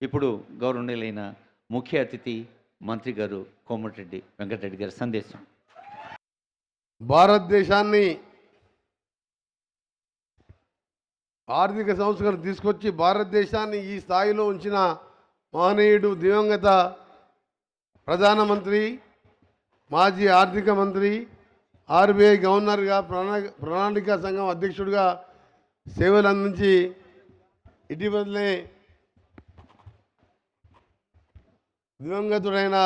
ఇప్పుడు గౌరవనీయులైన ముఖ్య అతిథి మంత్రి గారు కోమటిరెడ్డి వెంకటరెడ్డి గారి సందేశం. భారతదేశాన్ని ఆర్థిక సంస్కరణ తీసుకొచ్చి భారతదేశాన్ని ఈ స్థాయిలో ఉంచిన మహనీయుడు దివంగత ప్రధానమంత్రి, మాజీ ఆర్థిక మంత్రి, ఆర్బీఐ గవర్నర్గా, ప్రణాళికా సంఘం అధ్యక్షుడిగా సేవలు అందించి ఇటీవలనే దివంగతుడైన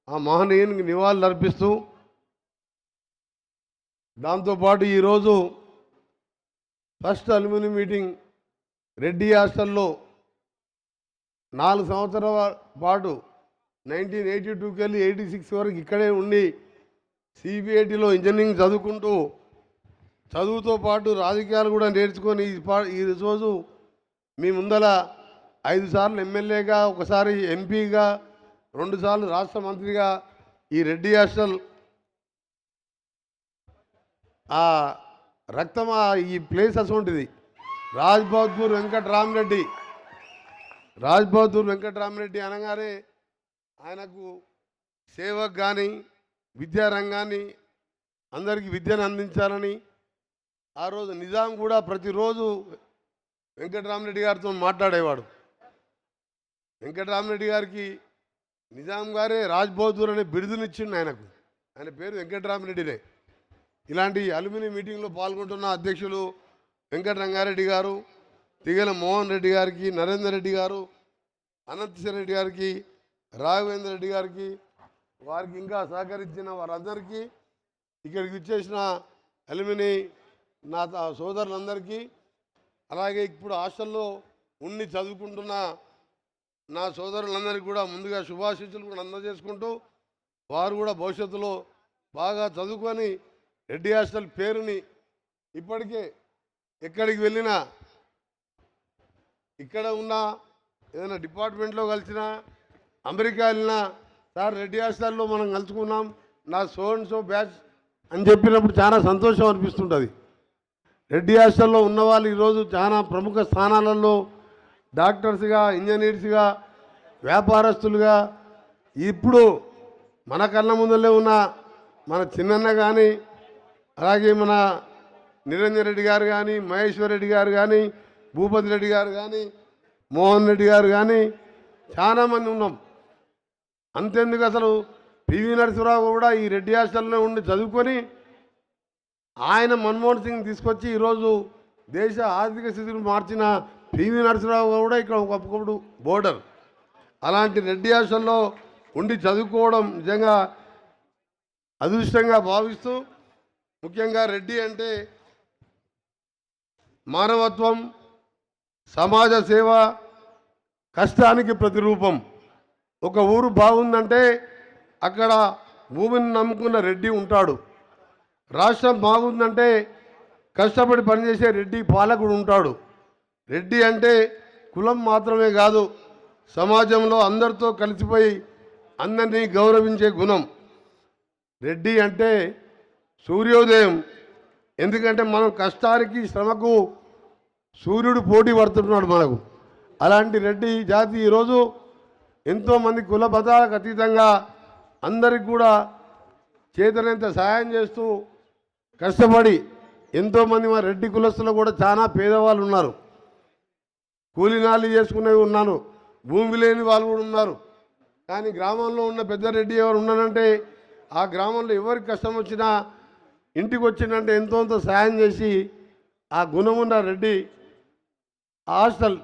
ఆ మహనీయునికి నివాళులు అర్పిస్తూ, దాంతోపాటు ఈరోజు ఫస్ట్ అల్యూమిని మీటింగ్ రెడ్డి హాస్టల్లో 4 సంవత్సరాల పాటు 1982కి వెళ్ళి 86 వరకు ఇక్కడే ఉండి సిబిఐటిలో ఇంజనీరింగ్ చదువుకుంటూ, చదువుతో పాటు రాజకీయాలు కూడా నేర్చుకొని ఈరోజు మీ ముందల 5 సార్లు ఎమ్మెల్యేగా, ఒకసారి ఎంపీగా, 2 సార్లు రాష్ట్ర మంత్రిగా ఈ రెడ్డి హాస్టల్ ఆ రక్తమా ఈ ప్లేస్ అటువంటిది. రాజ్బహదూర్ వెంకటరామరెడ్డి అనగానే ఆయనకు సేవకు కానీ, విద్యారంగాన్ని అందరికీ విద్యను అందించాలని ఆ రోజు నిజాం కూడా ప్రతిరోజు వెంకటరామరెడ్డి గారితో మాట్లాడేవాడు. వెంకటరామరెడ్డి గారికి నిజాం గారే రాజ్బహదూర్ అనే బిరుదునిచ్చిండు ఆయనకు. ఆయన పేరు వెంకటరామరెడ్డినే. ఇలాంటి అల్యూమిని మీటింగ్లో పాల్గొంటున్న అధ్యక్షులు వెంకటరంగారెడ్డి గారు, తిగల మోహన్ రెడ్డి గారికి, నరేందర్ రెడ్డి గారు, అనంతశ్వర రెడ్డి గారికి, రాఘవేంద్ర రెడ్డి గారికి, వారికి ఇంకా సహకరించిన వారందరికీ, ఇక్కడికి వచ్చేసిన అల్యూమిని నా సోదరులందరికీ, అలాగే ఇప్పుడు హాస్టల్లో ఉండి చదువుకుంటున్న నా సోదరులందరికీ కూడా ముందుగా శుభాశీస్సులు కూడా అందజేసుకుంటూ, వారు కూడా భవిష్యత్తులో బాగా చదువుకొని రెడ్డి హాస్టల్ పేరుని ఇప్పటికే ఎక్కడికి వెళ్ళినా, ఇక్కడ ఉన్న ఏదైనా డిపార్ట్మెంట్లో కలిసినా, అమెరికా వెళ్ళినా, సార్ రెడ్డి హాస్టల్లో మనం కలుసుకున్నాం, నా సో అండ్ సో బ్యాచ్ అని చెప్పినప్పుడు చాలా సంతోషం అనిపిస్తుంటుంది. రెడ్డి హాస్టల్లో ఉన్నవాళ్ళు ఈరోజు చాలా ప్రముఖ స్థానాలలో డాక్టర్స్గా, ఇంజనీర్స్గా, వ్యాపారస్తులుగా, ఇప్పుడు మన కళ్ళ ముందలే ఉన్న మన చిన్నన్న కానీ, అలాగే మన నిరంజన్ రెడ్డి గారు కానీ, మహేశ్వర్ రెడ్డి గారు కానీ, భూపతి రెడ్డి గారు కానీ, మోహన్ రెడ్డి గారు కానీ చాలామంది ఉన్నాం. అంతేందుకు, అసలు పివి నరసింహరావు కూడా ఈ రెడ్డి హాస్టల్లో ఉండి చదువుకొని ఆయన మన్మోహన్ సింగ్ తీసుకొచ్చి ఈరోజు దేశ ఆర్థిక స్థితిని మార్చిన పివి నరసింహరావు కూడా ఇక్కడ ఒకప్పుడు బోర్డర్. అలాంటి రెడ్డి హాస్టల్లో ఉండి చదువుకోవడం నిజంగా అదృష్టంగా భావిస్తూ, ముఖ్యంగా రెడ్డి అంటే మానవత్వం, సమాజ సేవ, కష్టానికి ప్రతిరూపం. ఒక ఊరు బాగుందంటే అక్కడ భూమిని నమ్ముకున్న రెడ్డి ఉంటాడు. రాష్ట్రం బాగుందంటే కష్టపడి పనిచేసే రెడ్డి పాలకుడు ఉంటాడు. రెడ్డి అంటే కులం మాత్రమే కాదు, సమాజంలో అందరితో కలిసిపోయి అందరినీ గౌరవించే గుణం. రెడ్డి అంటే సూర్యోదయం. ఎందుకంటే మనం కష్టానికి, శ్రమకు సూర్యుడు పోటీ పడుతున్నాడు మనకు. అలాంటి రెడ్డి జాతి ఈరోజు ఎంతోమంది కుల మతాలకు అతీతంగా అందరికి కూడా చేతనంత సహాయం చేస్తూ కష్టపడి, ఎంతోమంది మా రెడ్డి కులస్తులు కూడా చాలా పేదవాళ్ళు ఉన్నారు, కూలీనాలు చేసుకునేవి ఉన్నారు, భూమి లేని వాళ్ళు కూడా ఉన్నారు. కానీ గ్రామంలో ఉన్న పెద్ద రెడ్డి ఎవరు ఉన్నారంటే ఆ గ్రామంలో ఎవరికి కష్టం వచ్చినా, ఇంటికి వచ్చిందంటే ఎంతో సాయం చేసి ఆ గుణమున్న రెడ్డి హాస్టల్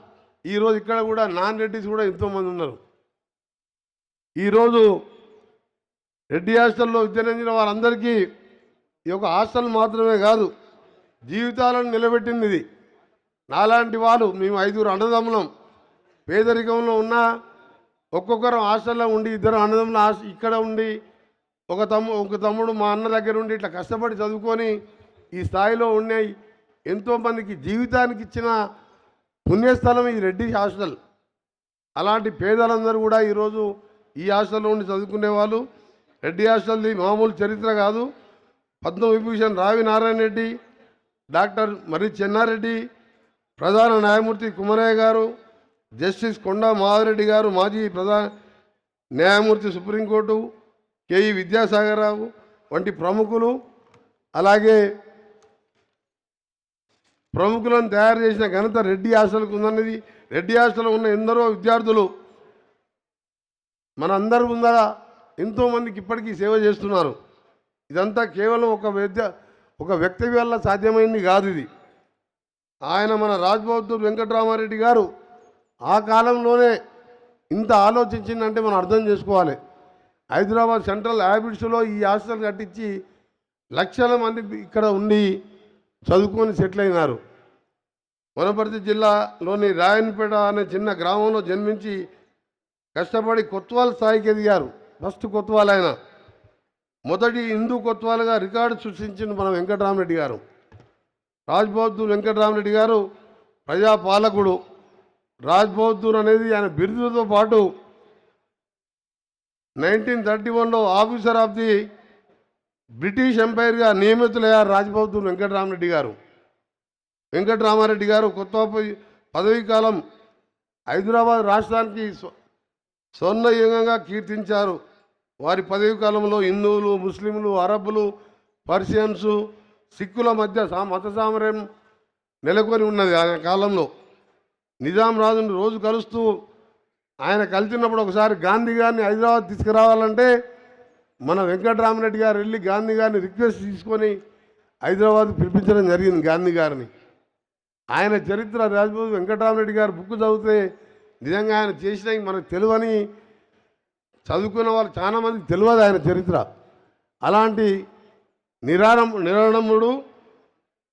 ఈరోజు ఇక్కడ కూడా నాన్ రెడ్డిస్ కూడా ఎంతోమంది ఉన్నారు. ఈరోజు రెడ్డి హాస్టల్లో విద్యనందిన వారందరికీ ఈ యొక్క హాస్టల్ మాత్రమే కాదు, జీవితాలను నిలబెట్టింది ఇది. నాలాంటి వాళ్ళు, మేము 5 అన్నదమ్ములం, పేదరికంలో ఉన్న ఒక్కొక్కరు హాస్టల్లో ఉండి, 2 అన్నదమ్ముల ఇక్కడ ఉండి, ఒక తమ్ముడు మా అన్న దగ్గర ఉండి ఇట్లా కష్టపడి చదువుకొని ఈ స్థాయిలో ఉన్నాయి. ఎంతోమందికి జీవితానికి ఇచ్చిన పుణ్యస్థలం ఈ రెడ్డి హాస్టల్. అలాంటి పేదలందరూ కూడా ఈరోజు ఈ హాస్టల్లో ఉండి చదువుకునేవాళ్ళు. రెడ్డి హాస్టల్ది మామూలు చరిత్ర కాదు. పద్మవిభూషణ్ రావి నారాయణ రెడ్డి, డాక్టర్ మరి చెన్నారెడ్డి, ప్రధాన న్యాయమూర్తి కుమరయ్య గారు, జస్టిస్ కొండా మాధవరెడ్డి గారు, మాజీ ప్రధాన న్యాయమూర్తి సుప్రీంకోర్టు, కేఈ విద్యాసాగరరావు వంటి ప్రముఖులు, అలాగే ప్రముఖులను తయారు చేసిన ఘనత రెడ్డి హాస్టల్కు ఉందన్నది. రెడ్డి హాస్టల్లో ఉన్న ఎందరో విద్యార్థులు మన అందరి ముందర ఎంతోమందికి ఇప్పటికీ సేవ చేస్తున్నారు. ఇదంతా కేవలం ఒక వ్యక్తి వల్ల సాధ్యమైంది కాదు. ఇది ఆయన మన రాజ్బహదూర్ వెంకటరామారెడ్డి గారు ఆ కాలంలోనే ఇంత ఆలోచించిందంటే మనం అర్థం చేసుకోవాలి. హైదరాబాద్ సెంట్రల్ హ్యాబిట్స్లో ఈ హాస్టల్ కట్టించి లక్షల మంది ఇక్కడ ఉండి చదువుకొని సెటిల్ అయినారు. వనపర్తి జిల్లాలోని రాయన్పేట అనే చిన్న గ్రామంలో జన్మించి కష్టపడి కొత్వాల్ స్థాయికి ఎదిగారు. ఫస్ట్ కొత్వాల్ ఆయన, మొదటి హిందూ కొత్వాలుగా రికార్డు సృష్టించిన మన వెంకటరామరెడ్డి గారు. రాజ్బహదూర్ వెంకటరామరెడ్డి గారు ప్రజాపాలకుడు. రాజ్బహదూర్ అనేది ఆయన బిరుదుతో పాటు 1931లో ఆఫీసర్ ఆఫ్ ది బ్రిటిష్ ఎంపైర్గా నియమితులయ్యారు రాజ్బహదూర్ వెంకటరామరెడ్డి గారు. వెంకటరామారెడ్డి గారు కొత్త పదవీ కాలం హైదరాబాద్ రాష్ట్రానికి స్వర్ణయుగంగా కీర్తించారు. వారి పదవీ కాలంలో హిందువులు, ముస్లింలు, అరబ్బులు, పర్షియన్స్, సిక్కుల మధ్య మత సామర్యం నెలకొని ఉన్నది. ఆయన కాలంలో నిజాం రాజును రోజు కలుస్తూ ఆయన కలిసినప్పుడు ఒకసారి గాంధీ గారిని హైదరాబాద్ తీసుకురావాలంటే మన వెంకటరామరెడ్డి గారు వెళ్ళి గాంధీ గారిని రిక్వెస్ట్ తీసుకొని హైదరాబాద్ పిలిపించడం జరిగింది గాంధీ గారిని. ఆయన చరిత్ర రాజ్బహదూర్ వెంకటరామరెడ్డి గారు బుక్ చదివితే నిజంగా ఆయన చేసినవి మనకు తెలియని, చదువుకున్న వాళ్ళు చాలామందికి తెలియదు ఆయన చరిత్ర. అలాంటి నిరాడంబుడు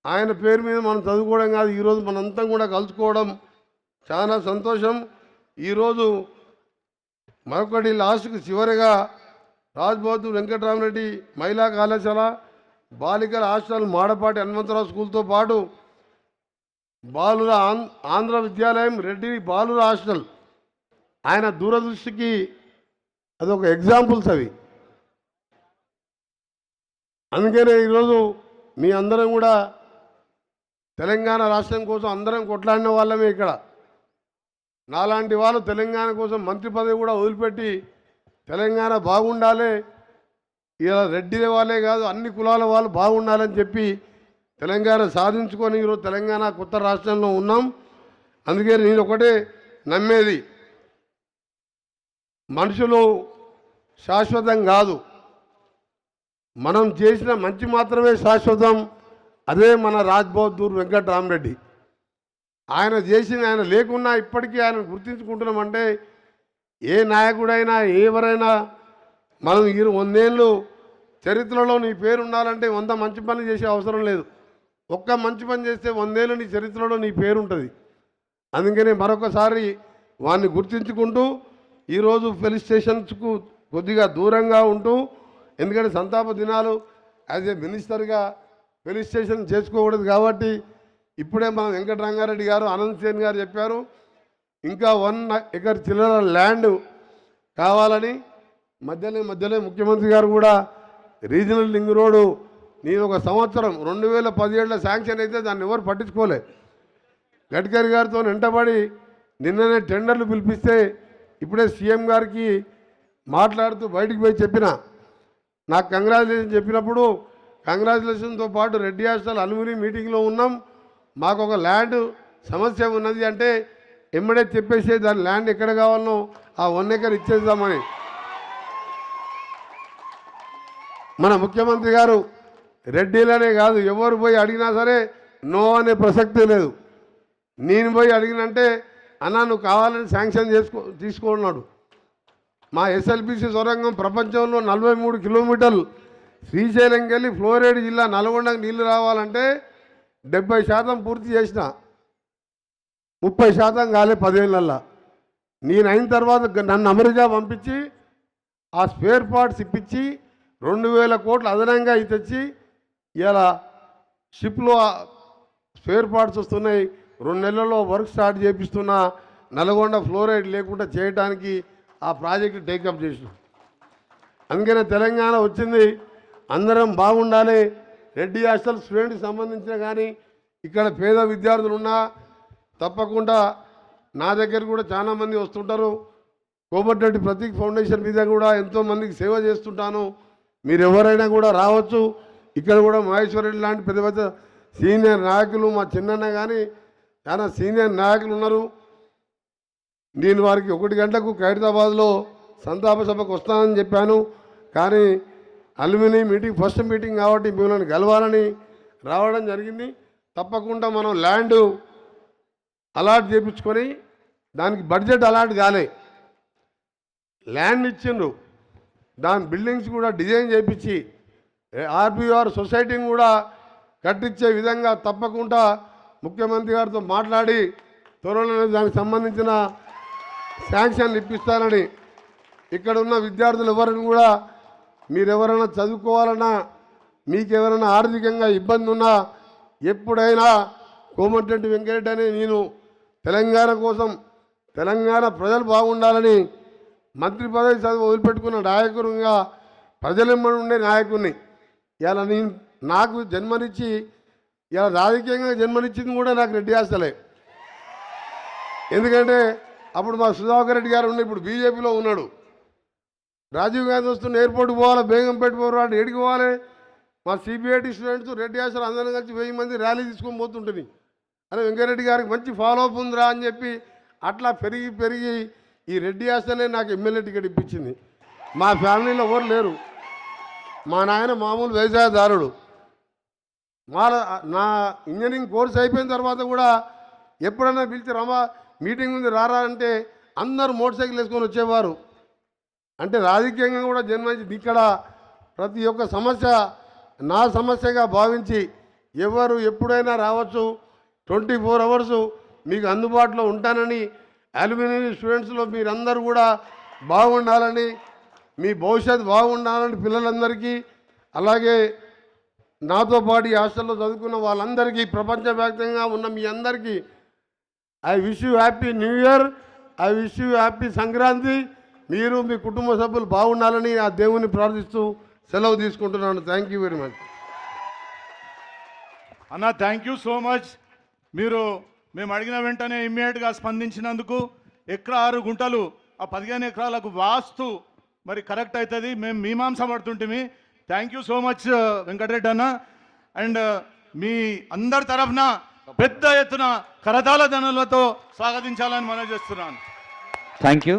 ఆయన పేరు మీద మనం చదువుకోవడం కాదు, ఈరోజు మనంతా కూడా కలుసుకోవడం చాలా సంతోషం. ఈరోజు మరొకటి లాస్ట్కి చివరిగా రాజ్బహదూర్ వెంకటరామరెడ్డి మహిళా కళాశాల, బాలికల హాస్టల్, మాడపాటి హనుమంతరావు స్కూల్తో పాటు బాలుర ఆంధ్ర విద్యాలయం, రెడ్డి బాలుర హాస్టల్, ఆయన దూరదృష్టికి అదొక ఎగ్జాంపుల్స్ అవి. అందుకనే ఈరోజు మీ అందరం కూడా తెలంగాణ రాష్ట్రం కోసం అందరం కొట్లాడిన వాళ్ళమే. ఇక్కడ నాలాంటి వాళ్ళు తెలంగాణ కోసం మంత్రి పదవి కూడా వదిలిపెట్టి తెలంగాణ బాగుండాలి, ఇలా రెడ్డి వాళ్ళే కాదు అన్ని కులాల వాళ్ళు బాగుండాలని చెప్పి తెలంగాణ సాధించుకొని ఈరోజు తెలంగాణ కొత్త రాష్ట్రంలో ఉన్నాం. అందుకే నేను ఒకటే నమ్మేది, మనుషులు శాశ్వతం కాదు, మనం చేసిన మంచి మాత్రమే శాశ్వతం. అదే మన రాజ్బహదూర్ వెంకటరామరెడ్డి. ఆయన లేకున్నా ఇప్పటికీ ఆయన గుర్తించుకుంటున్నామంటే ఏ నాయకుడైనా ఎవరైనా మనం 100 ఏళ్ళు చరిత్రలో నీ పేరు ఉండాలంటే 100 మంచి పని చేసే అవసరం లేదు. ఒక్క మంచి పని చేస్తే 100 ఏళ్ళు నీ చరిత్రలో నీ పేరు ఉంటుంది. అందుకని మరొకసారి వాడిని గుర్తించుకుంటూ ఈరోజు పోలీస్ స్టేషన్స్కు కొద్దిగా దూరంగా ఉంటూ, ఎందుకంటే సంతాప దినాలు యాజ్ ఏ మినిస్టర్గా పోలీస్ స్టేషన్ చేసుకోకూడదు కాబట్టి ఇప్పుడే మన వెంకటరంగారెడ్డి గారు, అనంత్ సేన్ గారు చెప్పారు ఇంకా 1 ఎకర్ చిల్లర ల్యాండ్ కావాలని. మధ్యలో ముఖ్యమంత్రి గారు కూడా రీజనల్ లింక్ రోడ్డు నేను ఒక సంవత్సరం 2017లో శాంక్షన్ అయితే దాన్ని ఎవరు పట్టించుకోలే. గడ్కరీ గారితో వెంటబడి నిన్ననే టెండర్లు పిలిపిస్తే ఇప్పుడే సీఎం గారికి మాట్లాడుతూ బయటికి పోయి చెప్పిన, నాకు కంగ్రాచులేషన్ చెప్పినప్పుడు కంగ్రాచులేషన్తో పాటు రెడ్డి హాస్టల్ అలుమిని మీటింగ్లో ఉన్నాం, మాకు ఒక ల్యాండ్ సమస్య ఉన్నది అంటే ఎమ్మడే చెప్పేసి దాని ల్యాండ్ ఎక్కడ కావాలనో ఆ 1 ఎకర్ ఇచ్చేద్దామని. మన ముఖ్యమంత్రి గారు రెడ్డిలనే కాదు ఎవరు పోయి అడిగినా సరే నో అనే ప్రసక్తే లేదు. నేను పోయి అడిగినంటే అన్నా నువ్వు కావాలని శాంక్షన్ తీసుకున్నాడు. మా ఎస్ఎల్బిసి సొరంగం ప్రపంచంలో 43 కిలోమీటర్లు శ్రీశైలంకి వెళ్ళి ఫ్లోరైడ్ జిల్లా నల్గొండకు నీళ్లు రావాలంటే 70% పూర్తి చేసిన, 30% కాలే 10 ఏళ్ళల్లో. నేను అయిన తర్వాత నన్ను అమెరికా పంపించి ఆ స్పేర్ పార్ట్స్ ఇప్పించి 2000 కోట్లు అదనంగా తెచ్చి ఇలా షిప్లో స్పేర్ పార్ట్స్ వస్తున్నాయి. 2 నెలల్లో వర్క్ స్టార్ట్ చేపిస్తున్న నల్గొండ ఫ్లోరైడ్ లేకుండా చేయడానికి ఆ ప్రాజెక్టు టేకప్ చేసిన. అందుకనే తెలంగాణ వచ్చింది, అందరం బాగుండాలి. రెడ్డి హాస్టల్ స్టూడెంట్కి సంబంధించిన కానీ ఇక్కడ పేద విద్యార్థులు ఉన్నా తప్పకుండా నా దగ్గర కూడా చాలామంది వస్తుంటారు. కోమటిరెడ్డి ప్రతీక్ ఫౌండేషన్ మీద కూడా ఎంతోమందికి సేవ చేస్తుంటాను. మీరు ఎవరైనా కూడా రావచ్చు. ఇక్కడ కూడా మహేశ్వరరెడ్డి లాంటి పెద్ద పెద్ద సీనియర్ నాయకులు, మా చిన్నన్న కానీ చాలా సీనియర్ నాయకులు ఉన్నారు. నేను వారికి 1 గంటకు ఖైరతాబాద్లో సంతాప సభకు వస్తానని చెప్పాను. కానీ అల్యూమిని మీటింగ్ ఫస్ట్ మీటింగ్ కాబట్టి మిమ్మల్ని కలవాలని రావడం జరిగింది. తప్పకుండా మనం ల్యాండ్ అలాట్ చేయించుకొని దానికి బడ్జెట్ అలాట్ కాలే, ల్యాండ్ ఇచ్చిండ్రు, దాని బిల్డింగ్స్ కూడా డిజైన్ చేయించి ఆర్బీఆర్ సొసైటీని కూడా కట్టించే విధంగా తప్పకుండా ముఖ్యమంత్రి గారితో మాట్లాడి త్వరలోనే దానికి సంబంధించిన శాంక్షన్లు ఇప్పిస్తానని, ఇక్కడ ఉన్న విద్యార్థులు ఎవరిని కూడా మీరెవరైనా చదువుకోవాలన్నా, మీకు ఎవరైనా ఆర్థికంగా ఇబ్బంది ఉన్నా ఎప్పుడైనా కోమటిరెడ్డి వెంకరెడ్డి అని నేను తెలంగాణ కోసం, తెలంగాణ ప్రజలు బాగుండాలని మంత్రి పదవి చదువు వదిలిపెట్టుకున్న నాయకునిగా ప్రజలెమ్మడి ఉండే నాయకుడిని ఇలా నేను నాకు జన్మనిచ్చి ఇలా రాజకీయంగా జన్మనిచ్చింది కూడా నాకు రెడ్డి ఆస్తలే. ఎందుకంటే అప్పుడు మా సుధాకర్ రెడ్డి గారు ఉండి ఇప్పుడు బీజేపీలో ఉన్నాడు. రాజీవ్ గాంధీ వస్తున్న ఎయిర్పోర్ట్కి పోవాలి, బేగంపేట పోవాలి, ఏడికి పోవాలి. మా సిబిఐటి స్టూడెంట్స్ రెడ్డి ఆస్తులు అందరం కలిసి 1000 మంది ర్యాలీ తీసుకొని పోతుంటుంది. అని వెంకరెడ్డి గారికి మంచి ఫాలోఅప్ ఉందిరా అని చెప్పి అట్లా పెరిగి పెరిగి ఈ రెడ్డి ఆస్తనే నాకు ఎమ్మెల్యే టికెట్ ఇప్పించింది. మా ఫ్యామిలీలో ఎవరు లేరు. మా నాయన మామూలు వ్యవసాయదారుడు. నా ఇంజనీరింగ్ కోర్స్ అయిపోయిన తర్వాత కూడా ఎప్పుడైనా పిలిచి రమా మీటింగ్ ఉంది రారా అంటే అందరూ మోటార్ సైకిల్ వేసుకొని వచ్చేవారు. అంటే రాజకీయంగా కూడా జన్మించి ఇక్కడ ప్రతి ఒక్క సమస్య నా సమస్యగా భావించి ఎవరు ఎప్పుడైనా రావచ్చు, 24 అవర్స్ మీకు అందుబాటులో ఉంటానని, అల్యూమినియం స్టూడెంట్స్లో మీరందరూ కూడా బాగుండాలని, మీ భవిష్యత్తు బాగుండాలని పిల్లలందరికీ, అలాగే నాతో పాటు ఈ హాస్టల్లో చదువుకున్న వాళ్ళందరికీ, ప్రపంచవ్యాప్తంగా ఉన్న మీ అందరికీ I wish you happy new year, I wish you happy Sankranti. మీరు మీ కుటుంబ సభ్యులు బాగుండాలని ఆ దేవుని ప్రార్థిస్తూ సెలవు తీసుకుంటున్నాను. Thank you very much. అన్న థ్యాంక్ యూ సో మచ్. మీరు మేము అడిగిన వెంటనే ఇమ్మీడియట్గా స్పందించినందుకు. ఎకరా 6 గుంటలు ఆ 15 ఎకరాలకు వాస్తు మరి కరెక్ట్ అవుతుంది. మేము మీమాంస పడుతుంటిమి. Thank you so much Venkatareddy అన్న. అండ్ మీ అందరి తరఫున పెద్ద ఎత్తున కరతాళ ధ్వనులతో స్వాగతించాలని మనం చేస్తున్నాను. Thank you.